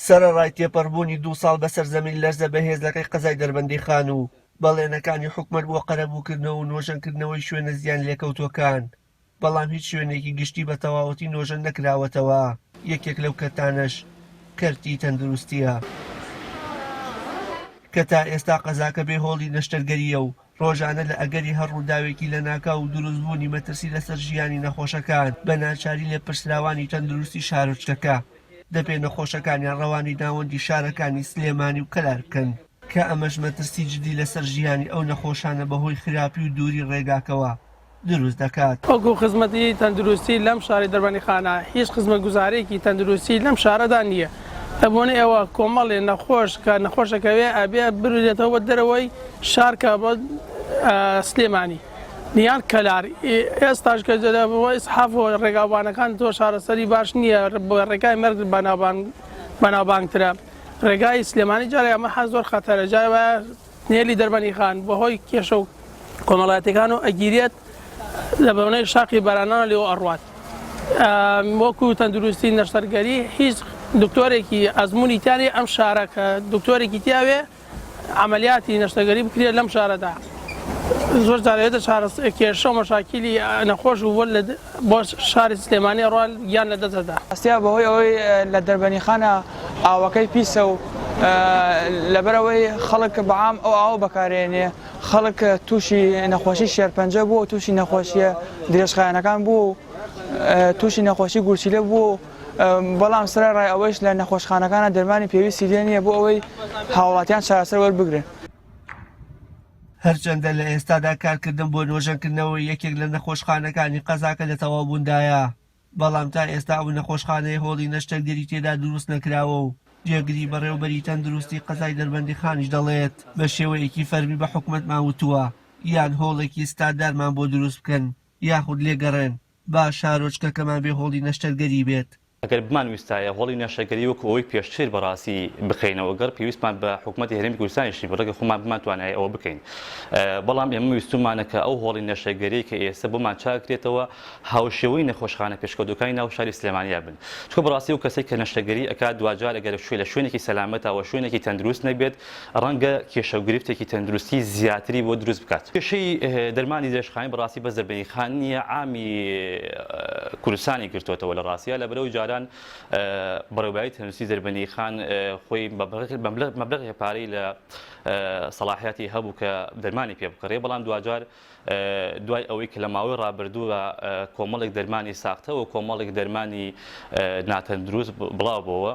سەرەڕای تێپەڕبوونی 2 ساڵ بەسەر زەمین لەرزە بەهێزەکەی قەزای دەربەندیخان و بەڵێنەکانی حکومەت بۆ قەرەبووکردنەوە و نۆژەنکردنەوەی شوێنە زیان لێکەوتووەکان، بەڵام هیچ شوێنێکی گشتی بە تەواوەتی نۆژەن نەکراوەتەوە. یەکێک لەو کەتانەش کەرتی تەندروستیە کە تا ئێستا قەزاکە بێهۆڵی نەشتەرگەریە و ڕۆژانە لە ئەگەری هەڕووداوێکی لە ناکاو و دروستبوونی مەترسی لەسەر ژیانی نەخۆشەکان بە ناچاری لێ پرسراوانی تەندروستی شارۆچکەکە دەبێ نەخۆشەکانیان ڕەوانی ناوەندی شارەکانی سلێمانی و کەلار بکەن کە ئەمەش مەترسی جدی لەسەر ژیانی ئەو نەخۆشانە بەهۆی خراپی و دووری ڕێگاکەوە دروست دەکات. وەکو خزمەتی تەندروستی لەم شاری دەربەندیخانە هیچ خزمەتگوزارێکی تەندروستی لەم شارەدا نییە. ئەبوونە ئێوە کۆمەڵێ نەخۆش کە نەخۆشەکەوێ ئەبێ بڕێتەوە بە دەرەوەی شارکە بۆ سلێمانی نیان کەلار. ئێستاش کە بۆ ئیسحافەوە ڕێگاوانەکان تۆ شارەسەری باش نییە بۆ ڕێگای مەرگ بەناوبانگترە. ڕێگای سلێمانی جارێ ئەمە زۆر خەتەرە، جارە نێلی دەربەندیخان بەهۆی کێشە و کۆمەڵایەتەکان و ئەگیرێت لە بەونەی شاقی بەرانانە لێەوە ئەڕوات. وەکو تەندروستی نەشتەرگەری هیچ دکتۆرێکی ئەزمموی تیانی ئەم شارە کە دکتۆرێکی تیاوێ عملیاتی نەشتەگەری بکرێت لەم شارەدا. زۆر جارێتە کێشە و مەشاکیلی نەخۆش و بۆ شاری سلێمانی ڕۆال گیان لە دەستەدا. ئەستیا بەهۆی ئەوەی لە دەربەندیخانە ئاوەکەی پیسە و لەبەرەوەی خەڵک بەعام ئەو ئاو بەکارێنێ، خەڵک تووشی نەخۆشی شێرپەنجە بوو، تووشی نەخۆشیە درێژخایەنەکان بوو، تووشی نەخۆشی گورچیلە بوو. بەڵام سەرڕای ئەوەش لە نەخۆشخانەکانە دەرمانی پێویستی لێ نییە بۆ ئەوەی هاوڵاتیان چارەسەر وەربگرن. هەرچەندە لە ئێستادا کارکردن بۆ نۆژەنکردنەوەی یەکێک لە نەخۆشخانەکانی قەزاکە لە تەواوبووندایە، بەڵام تا ئێستا ئەو نەخۆشخانەی هۆڵی نەشتەرگەری تێدا دروست نەکراوە و جێگری بەڕێوەبەری تەندروستی قەزای دەربەندیخانیش دەڵێت بە شێوەیەکی فەرمی بە حکومەتمان وتووە یان هۆڵێکی ستاندارمان بۆ دروست بکەن یاخود لێگەڕێن با شارۆچکەکەمان بێ هۆڵی نەشتەرگەری بێت. ئەگەر بمانویستایە هۆڵی نەشتەرگەری وەکو ئەوەی پێشتر بەڕاستی بخەینەوە گەر پێویستمان بە حکومەتی هەرێمی کوردستانیشی بەڕێگە خۆمان بمانتوانای ئەوە بکەین. بەڵام ئێمە ویستومانە کە ئەو هۆڵی نەشتەرگەری کە ئێستا بۆمان چاکرێتەوە هاوشێوەی نەخۆشخانە پێشکەوتەکانی ناو شاری سلێمانیا بن. چکە بەڕاستی و کەسێک کە نەشتەرگەری ئەکات دوجار ئەگەر لە شوێنێکی سەلامەتەوە شوێنێکی تەندروست نەبێت ڕەنگە کێشە و گرفتێکی تەندروستی زیاتری بۆ دروست بکات. کێشەی دەرمانی درێژخانی بەڕاستی بە دەربەندیخان نییە، عامی کوردستانی گرتوتەوە لە ڕاستیە لە بەرەو جاران بەڕێوەبایی تەندروستی دەربەندیخان خۆی مەبلەغی پارەی لە سەلاحیەتی هەبوو کە دەرمانی پێ بکڕێ، بەڵام دوجار دوای ئەوەی کە لە ماوەی ڕابردووە کۆمەڵێک دەرمانی ساختەوە کۆمەڵێک دەرمانی ناتەندروست بڵاوبەوە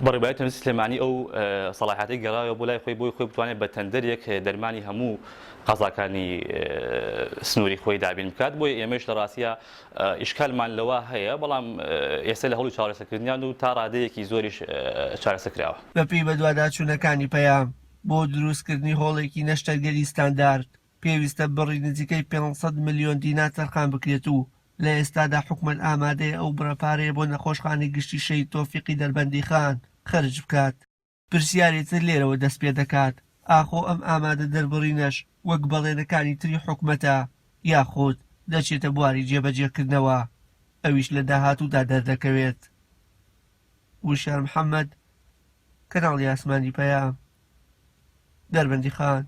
بەڕێوەبایی تەندروستی سلێمانی ئەو سەلاحیەتی گەڕاوە بۆ لای خۆی بۆی خۆی بتوانێت بە تەندەرێک دەرمانی هەموو قەزاکانی سنووری خۆی دابین بکات. بۆی ئێمەش لە ڕاستیە ئیشکالمان لەوە هەیە، بەڵام ئێستا لە هەڵی چارەسەرکردنیان و تا ڕادەیەکی زۆریش چارەسەرکراوە. بەپێی بەدواداچوونەکانی پەیام بۆ دروستکردنی هۆڵێکی نەشتەرگەری ستاندارد پێویستە بڕی نزیکەی 500 ملیۆن دینار تەرخان بکرێت و لە ئێستادا حکومەت ئامادەیە ئەو بڕەپارەیە بۆ نەخۆشخانەی گشتی شەید تۆفیقی دەربەندیخان خەرج بکات. پرسیارێتر لێرەوە دەست پێ دەکات ئاخۆ ئەم ئامادە دەربڕینەش وەک بەڵێنەکانی تری حکومەتە یاخود دەچێتە بواری جێبەجێکردنەوە، ئەویش لە داهاتوودا دەردەکەوێت. وشار محەممەد، کەناڵی ئاسمانی پەیام، دەربەندیخان.